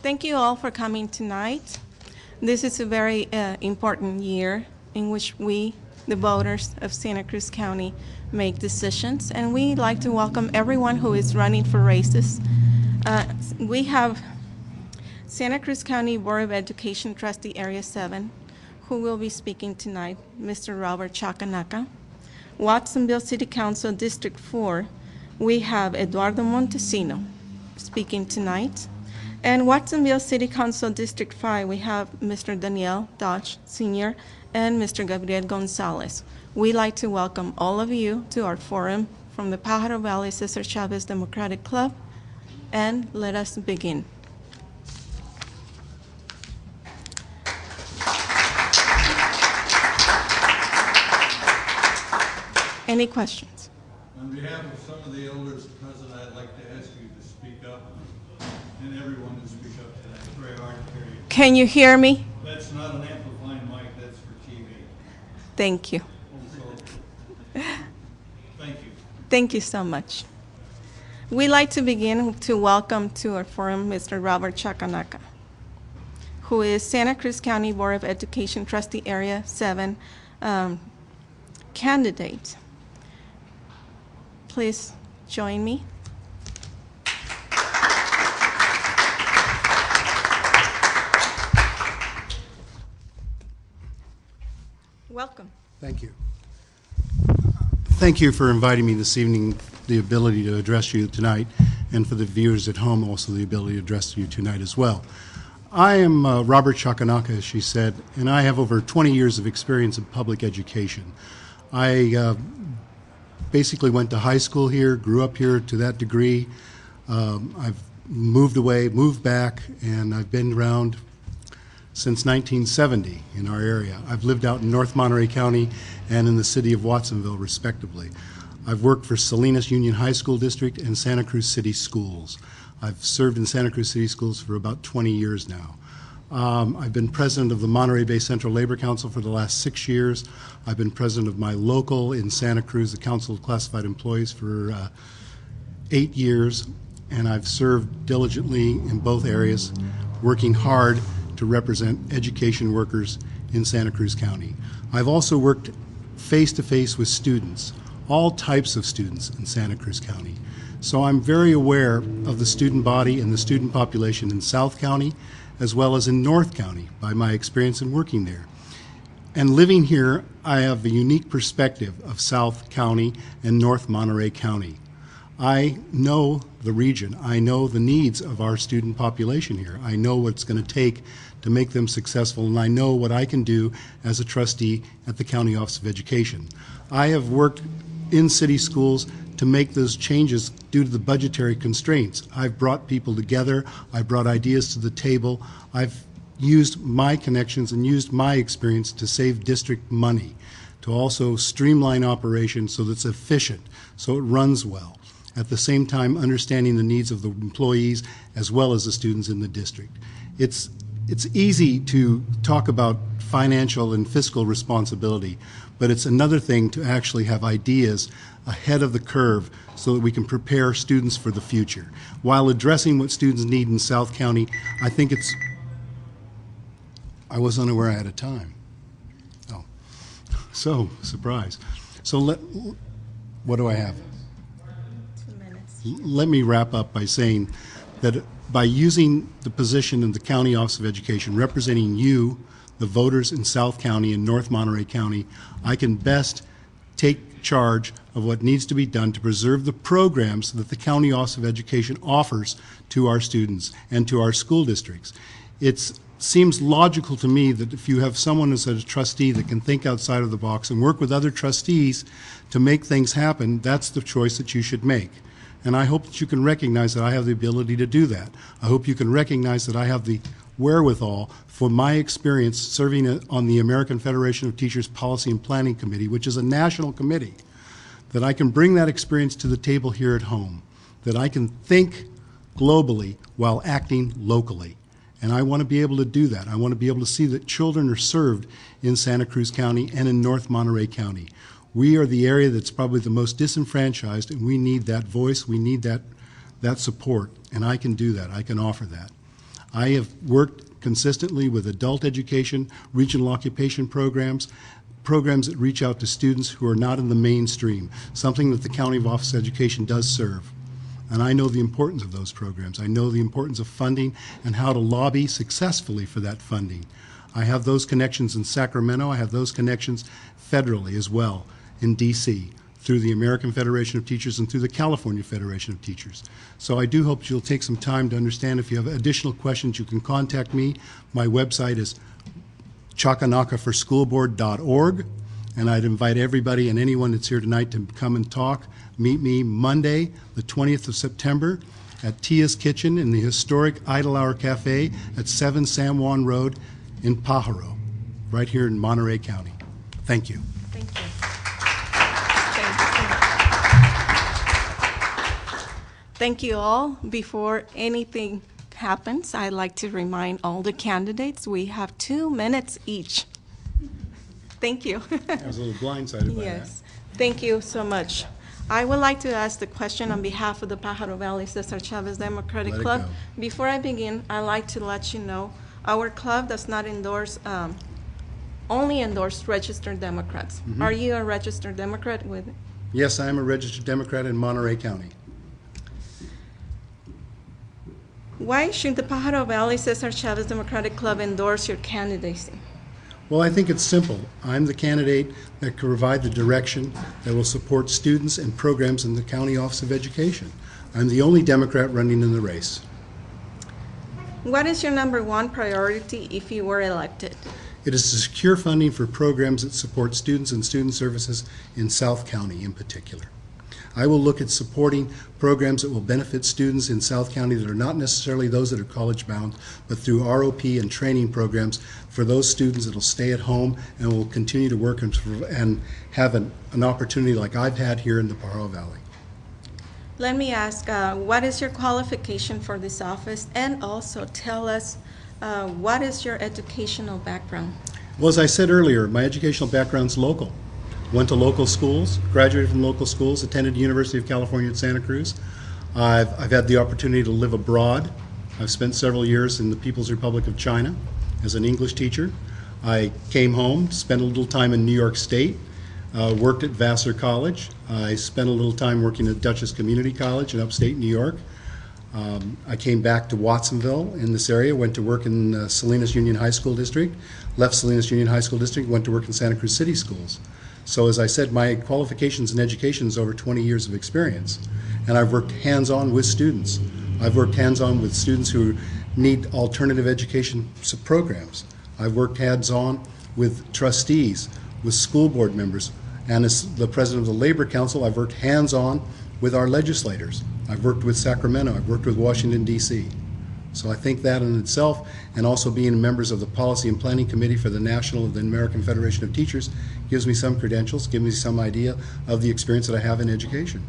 Thank you all for coming tonight. This is a very important year in which we, the voters of Santa Cruz County, make decisions, and we like to welcome everyone who is running for races. We have Santa Cruz County Board of Education Trustee Area 7, who will be speaking tonight, Mr. Robert Chacanaca. Watsonville City Council District 4, we have Eduardo Montesino speaking tonight. And Watsonville City Council District 5, we have Mr. Daniel Dodge Sr. and Mr. Gabriel Gonzalez. We'd like to welcome all of you to our forum from the Pajaro Valley Cesar Chavez Democratic Club, and let us begin. Any questions? On behalf of some of the elders present, I'd like to ask you to speak up, and everyone to speak up today. It's very hard to hear you. Can you hear me? That's not an amplifying mic, that's for TV. Thank you. Also, thank you. Thank you so much. We'd like to begin to welcome to our forum Mr. Robert Chacanaca, who is Santa Cruz County Board of Education Trustee Area 7 candidate. Please join me. Welcome. Thank you. Thank you for inviting me this evening, the ability to address you tonight, and for the viewers at home also the ability to address you tonight as well. I am Robert Chacanaca, as she said, and I have over 20 years of experience in public education. I basically went to high school here, grew up here to that degree. I've moved away, moved back, and I've been around since 1970 in our area. I've lived out in North Monterey County and in the city of Watsonville, respectively. I've worked for Salinas Union High School District and Santa Cruz City Schools. I've served in Santa Cruz City Schools for about 20 years now. I've been president of the Monterey Bay Central Labor Council for the last 6 years. I've been president of my local in Santa Cruz, the Council of Classified Employees, for 8 years, and I've served diligently in both areas, working hard to represent education workers in Santa Cruz County. I've also worked face-to-face with students, all types of students in Santa Cruz County. So I'm very aware of the student body and the student population in South County, as well as in North County, by my experience in working there. And living here, I have a unique perspective of South County and North Monterey County. I know the region. I know the needs of our student population here. I know what it's going to take to make them successful, and I know what I can do as a trustee at the County Office of Education. I have worked in city schools to make those changes due to the budgetary constraints. I've brought people together. I've brought ideas to the table. I've used my connections and used my experience to save district money, to also streamline operations so that it's efficient, so it runs well, at the same time understanding the needs of the employees as well as the students in the district. It's easy to talk about financial and fiscal responsibility, but it's another thing to actually have ideas ahead of the curve so that we can prepare students for the future. While addressing what students need in South County, I think it's... I was unaware I had a time. Oh, so, surprise. So what do I have? 2 minutes. Let me wrap up by saying that by using the position in the County Office of Education, representing you, the voters in South County and North Monterey County, I can best take charge of what needs to be done to preserve the programs that the County Office of Education offers to our students and to our school districts. It seems logical to me that if you have someone as a trustee that can think outside of the box and work with other trustees to make things happen, that's the choice that you should make. And I hope that you can recognize that I have the ability to do that. I hope you can recognize that I have the wherewithal for my experience serving on the American Federation of Teachers Policy and Planning Committee, which is a national committee, that I can bring that experience to the table here at home, that I can think globally while acting locally. And I want to be able to do that. I want to be able to see that children are served in Santa Cruz County and in North Monterey County. We are the area that's probably the most disenfranchised, and we need that voice, we need that support, and I can do that, I can offer that. I have worked consistently with adult education, regional occupation programs that reach out to students who are not in the mainstream, something that the County Office of Education does serve. And I know the importance of those programs. I know the importance of funding and how to lobby successfully for that funding. I have those connections in Sacramento. I have those connections federally as well in D.C. through the American Federation of Teachers and through the California Federation of Teachers. So I do hope you'll take some time to understand. If you have additional questions, you can contact me. My website is chacanakaforschoolboard.org, and I'd invite everybody and anyone that's here tonight to come and talk. Meet me Monday, the 20th of September, at Tia's Kitchen in the historic Idle Hour Cafe at 7 San Juan Road in Pajaro, right here in Monterey County. Thank you. Thank you. Thank you all. Before anything happens, I'd like to remind all the candidates we have 2 minutes each. Thank you. I was a little blindsided by that. Yes. Thank you so much. I would like to ask the question on behalf of the Pajaro Valley Cesar Chavez Democratic Let it Club. go. Before I begin, I'd like to let you know our club does not endorse, only endorse registered Democrats. Mm-hmm. Are you a registered Democrat with? Yes, I am a registered Democrat in Monterey County. Why should the Pajaro Valley Cesar Chavez Democratic Club endorse your candidacy? Well, I think it's simple. I'm the candidate that can provide the direction that will support students and programs in the County Office of Education. I'm the only Democrat running in the race. What is your #1 priority if you were elected? It is to secure funding for programs that support students and student services in South County in particular. I will look at supporting programs that will benefit students in South County that are not necessarily those that are college-bound, but through ROP and training programs for those students that will stay at home and will continue to work and have an opportunity like I've had here in the Pajaro Valley. Let me ask, what is your qualification for this office? And also tell us, what is your educational background? Well, as I said earlier, my educational background's local. Went to local schools, graduated from local schools, attended the University of California at Santa Cruz. I've had the opportunity to live abroad. I've spent several years in the People's Republic of China as an English teacher. I came home, spent a little time in New York State, worked at Vassar College. I spent a little time working at Dutchess Community College in upstate New York. I came back to Watsonville in this area, went to work in Salinas Union High School District, left Salinas Union High School District, went to work in Santa Cruz City Schools. So as I said, my qualifications in education is over 20 years of experience, and I've worked hands-on with students. I've worked hands-on with students who need alternative education programs. I've worked hands-on with trustees, with school board members, and as the president of the Labor Council, I've worked hands-on with our legislators. I've worked with Sacramento, I've worked with Washington, D.C. So I think that in itself, and also being members of the Policy and Planning Committee for the National of the American Federation of Teachers, gives me some credentials, gives me some idea of the experience that I have in education.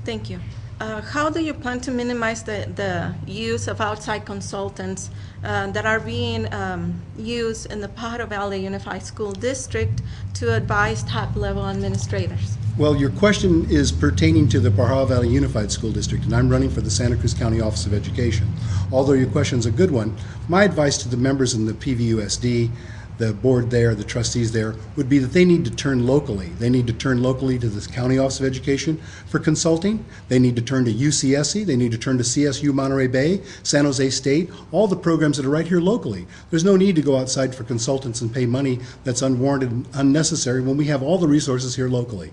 Thank you. How do you plan to minimize the use of outside consultants that are being used in the Pajaro Valley Unified School District to advise top-level administrators? Well, your question is pertaining to the Pajaro Valley Unified School District, and I'm running for the Santa Cruz County Office of Education. Although your question is a good one, my advice to the members in the PVUSD, the board there, the trustees there, would be that they need to turn locally. They need to turn locally to the County Office of Education for consulting. They need to turn to UCSC. They need to turn to CSU Monterey Bay, San Jose State, all the programs that are right here locally. There's no need to go outside for consultants and pay money that's unwarranted and unnecessary when we have all the resources here locally.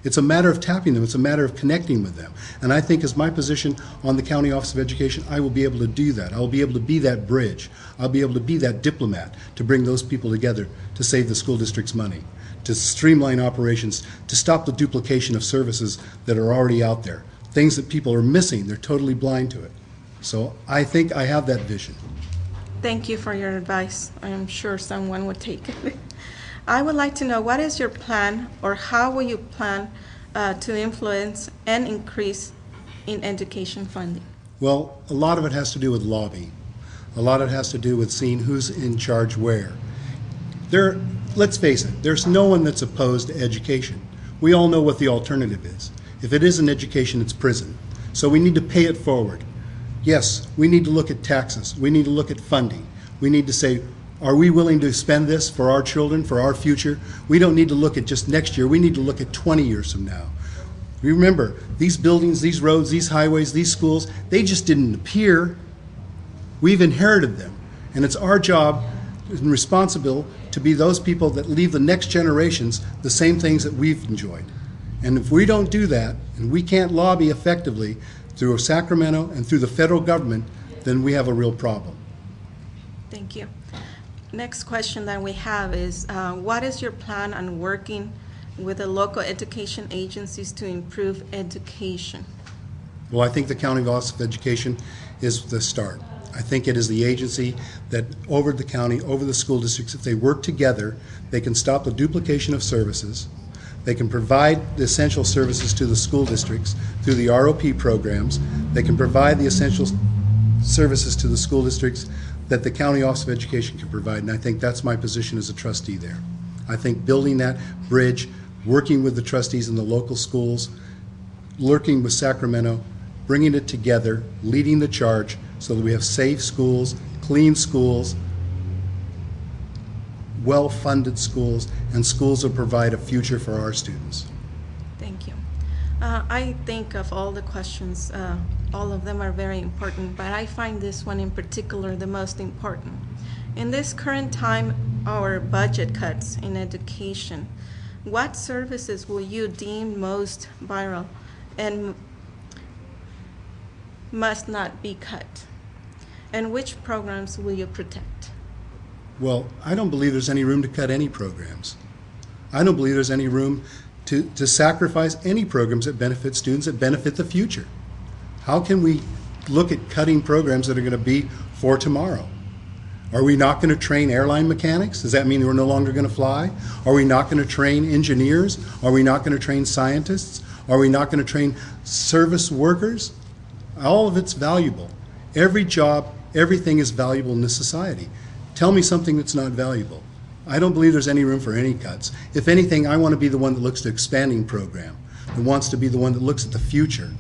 It's a matter of tapping them. It's a matter of connecting with them. And I think as my position on the County Office of Education, I will be able to do that. I will be able to be that bridge. I'll be able to be that diplomat to bring those people together to save the school district's money, to streamline operations, to stop the duplication of services that are already out there. Things that people are missing, they're totally blind to it. So I think I have that vision. Thank you for your advice. I am sure someone would take it. I would like to know, what is your plan, or how will you plan to influence and increase in education funding? Well, a lot of it has to do with lobbying. A lot of it has to do with seeing who's in charge where. Let's face it, there's no one that's opposed to education. We all know what the alternative is. If it isn't education, it's prison. So we need to pay it forward. Yes, we need to look at taxes. We need to look at funding. We need to say, are we willing to spend this for our children, for our future? We don't need to look at just next year. We need to look at 20 years from now. Remember, these buildings, these roads, these highways, these schools, they just didn't appear. We've inherited them. And it's our job and responsibility to be those people that leave the next generations the same things that we've enjoyed. And if we don't do that, and we can't lobby effectively through Sacramento and through the federal government, then we have a real problem. Thank you. Next question that we have is, what is your plan on working with the local education agencies to improve education? Well, I think the County Office of Education is the start. I think it is the agency that over the county, over the school districts, if they work together, they can stop the duplication of services. They can provide the essential services to the school districts through the ROP programs. They can provide the essential services to the school districts that the County Office of Education can provide, and I think that's my position as a trustee there. I think building that bridge, working with the trustees in the local schools, working with Sacramento, bringing it together, leading the charge so that we have safe schools, clean schools, well-funded schools, and schools that provide a future for our students. Thank you. I think of all the questions, all of them are very important, but I find this one in particular the most important. In this current time, our budget cuts in education, what services will you deem most vital and must not be cut? And which programs will you protect? Well, I don't believe there's any room to cut any programs. I don't believe there's any room to sacrifice any programs that benefit students, that benefit the future. How can we look at cutting programs that are going to be for tomorrow? Are we not going to train airline mechanics? Does that mean we're no longer going to fly? Are we not going to train engineers? Are we not going to train scientists? Are we not going to train service workers? All of it's valuable. Every job, everything is valuable in this society. Tell me something that's not valuable. I don't believe there's any room for any cuts. If anything, I want to be the one that looks to expanding program, that wants to be the one that looks at the future.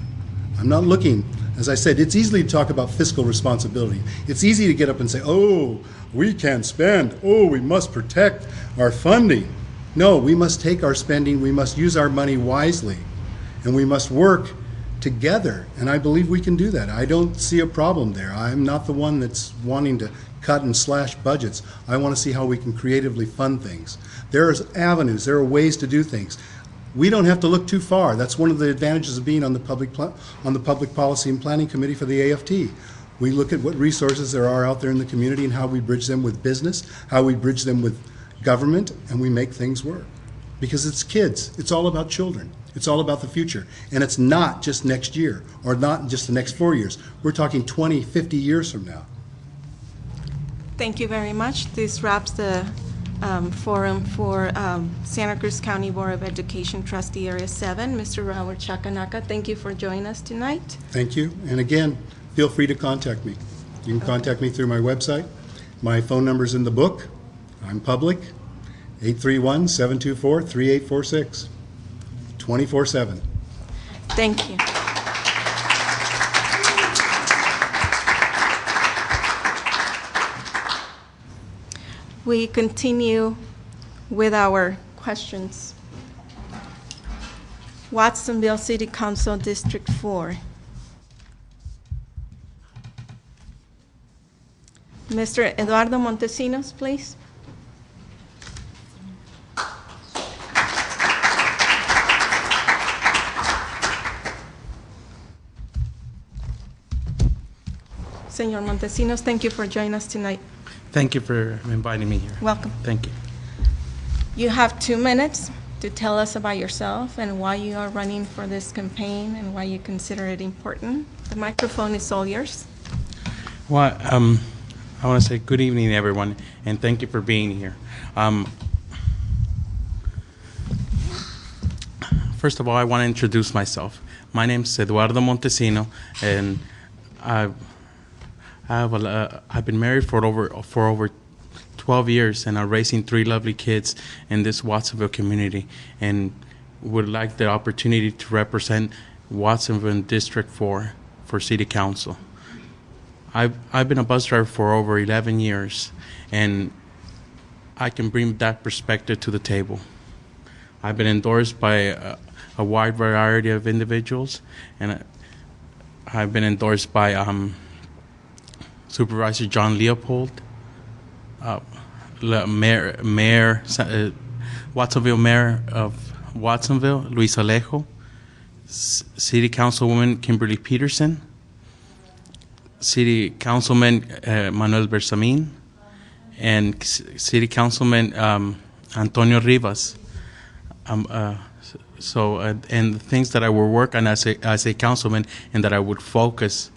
I'm not looking, as I said, it's easy to talk about fiscal responsibility. It's easy to get up and say, oh, we can't spend. Oh, we must protect our funding. No, we must take our spending, we must use our money wisely, and we must work together. And I believe we can do that. I don't see a problem there. I'm not the one that's wanting to cut and slash budgets. I want to see how we can creatively fund things. There are avenues, there are ways to do things. We don't have to look too far. That's one of the advantages of being on the Public Policy and Planning Committee for the AFT. We look at what resources there are out there in the community and how we bridge them with business, how we bridge them with government, and we make things work. Because it's kids. It's all about children. It's all about the future. And it's not just next year or not just the next 4 years. We're talking 20, 50 years from now. Thank you very much. This wraps the forum for Santa Cruz County Board of Education Trustee Area 7. Mr. Robert Chacanaca, thank you for joining us tonight. Thank you. And again, feel free to contact me. You can contact me through my website. My phone number's in the book. I'm public. 831-724-3846. 24/7. Thank you. We continue with our questions. Watsonville City Council District 4. Mr. Eduardo Montesino, please. Senor Montesinos, thank you for joining us tonight. Thank you for inviting me here. Welcome. Thank you. You have 2 minutes to tell us about yourself and why you are running for this campaign and why you consider it important. The microphone is all yours. Well, I want to say good evening, everyone, and thank you for being here. First of all, I want to introduce myself. My name is Eduardo Montesino, and I've been married for over 12 years, and I'm raising 3 lovely kids in this Watsonville community, and would like the opportunity to represent Watsonville District 4 for City Council. I've been a bus driver for over 11 years, and I can bring that perspective to the table. I've been endorsed by a wide variety of individuals, and I've been endorsed by Supervisor John Leopold, Watsonville Mayor of Watsonville, Luis Alejo, City Councilwoman Kimberly Peterson, City Councilman Manuel Bersamin, and City Councilman Antonio Rivas. And the things that I will work on as a councilman and that I would focus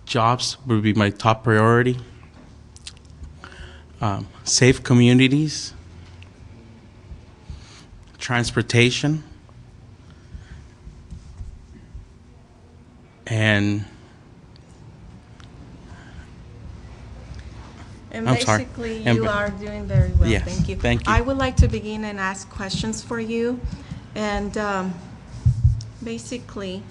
jobs would be my top priority. Safe communities, transportation, and I'm sorry. Basically, you are doing very well. Yes, Thank you. thank you. I would like to begin and ask questions for you. And basically,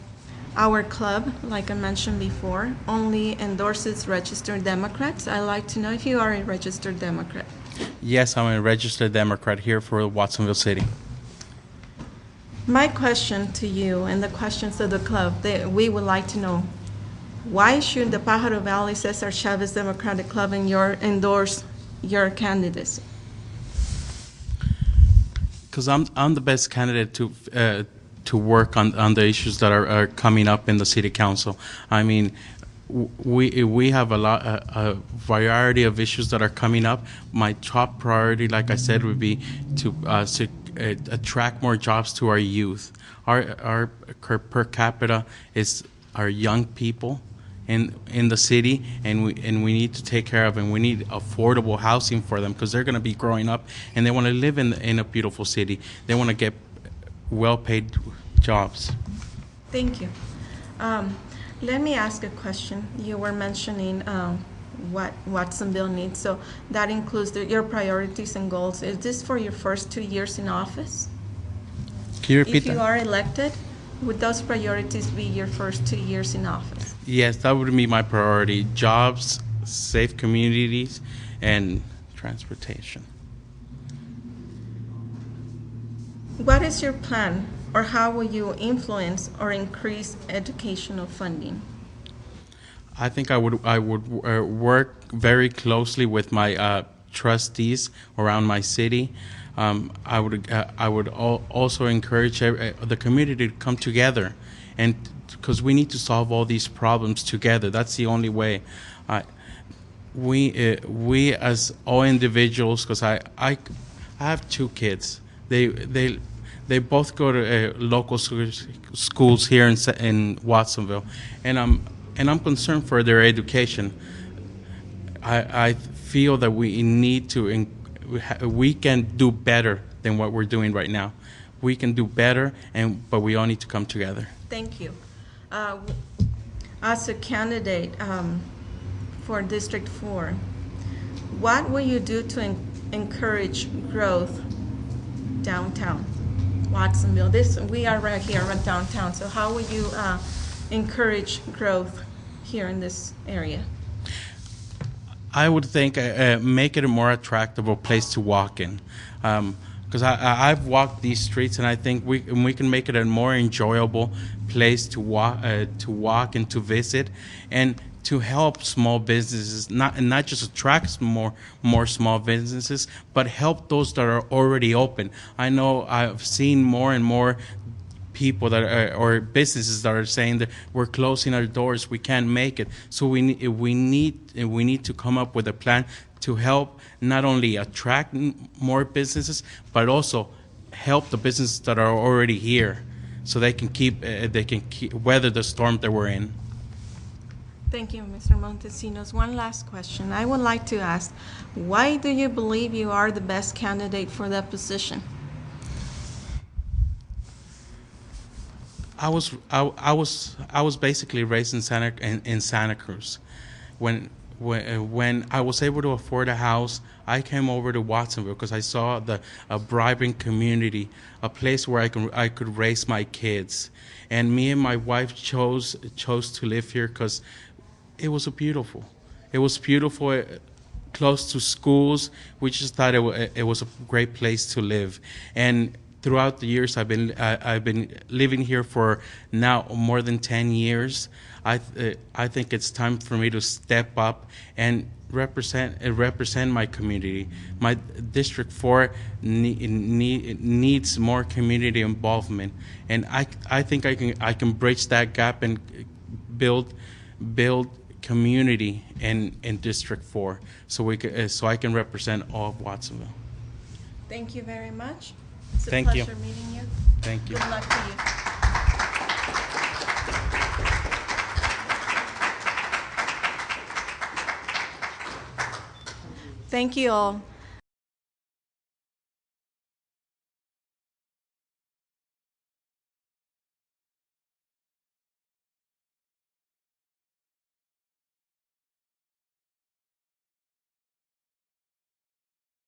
our club, like I mentioned before, only endorses registered Democrats. I'd like to know if you are a registered Democrat. Yes, I'm a registered Democrat here for Watsonville City. My question to you and the questions of the club, we would like to know, why should the Pajaro Valley Cesar Chavez Democratic Club endorse your candidacy? Because I'm the best candidate to work on the issues that are coming up in the city council. I mean, we have a variety of issues that are coming up. My top priority, like I said, would be to attract more jobs to our youth. Our per capita is our young people in the city, and we need to take care of, and we need affordable housing for them, because they're going to be growing up and they want to live in a beautiful city. They want to get well-paid jobs. Thank you. Let me ask a question. You were mentioning what Watsonville needs, so that includes your priorities and goals. Is this for your first 2 years in office? Can you repeat If you that? are elected, would those priorities be your first 2 years in office? Yes, that would be my priority. Jobs, safe communities, and transportation. What is your plan, or how will you influence or increase educational funding? I think I would work very closely with my trustees around my city. I would also encourage the community to come together, and because we need to solve all these problems together. That's the only way. We as all individuals, because I have 2 kids. They both go to local schools here in Watsonville, and I'm concerned for their education. I feel that we need to we can do better than what we're doing right now. We can do better, but we all need to come together. Thank you. As a candidate for District 4, what will you do to encourage growth downtown Watsonville? We are right here at downtown, so how will you encourage growth here in this area? I would think make it a more attractive place to walk in. Because I've walked these streets, and I think we can make it a more enjoyable place to walk and to visit, and to help small businesses, not just attract more small businesses, but help those that are already open. I know I've seen more and more people or businesses that are saying that we're closing our doors, we can't make it. So we need to come up with a plan to help not only attract more businesses, but also help the businesses that are already here, so they can weather the storm that we're in. Thank you, Mr. Montesino. One last question. I would like to ask, why do you believe you are the best candidate for that position? I was basically raised in Santa Cruz. When I was able to afford a house, I came over to Watsonville because I saw a vibrant community, a place where I could raise my kids. And me and my wife chose to live here because it was beautiful. It was beautiful, close to schools. We just thought it was a great place to live. And throughout the years, I've been living here for now more than 10 years. I think it's time for me to step up and represent my community. My District 4 needs more community involvement, and I think I can bridge that gap and build community in District 4, so I can represent all of Watsonville. Thank you very much. It's a Thank you. pleasure meeting you. Thank you. Good luck to you. Thank you all.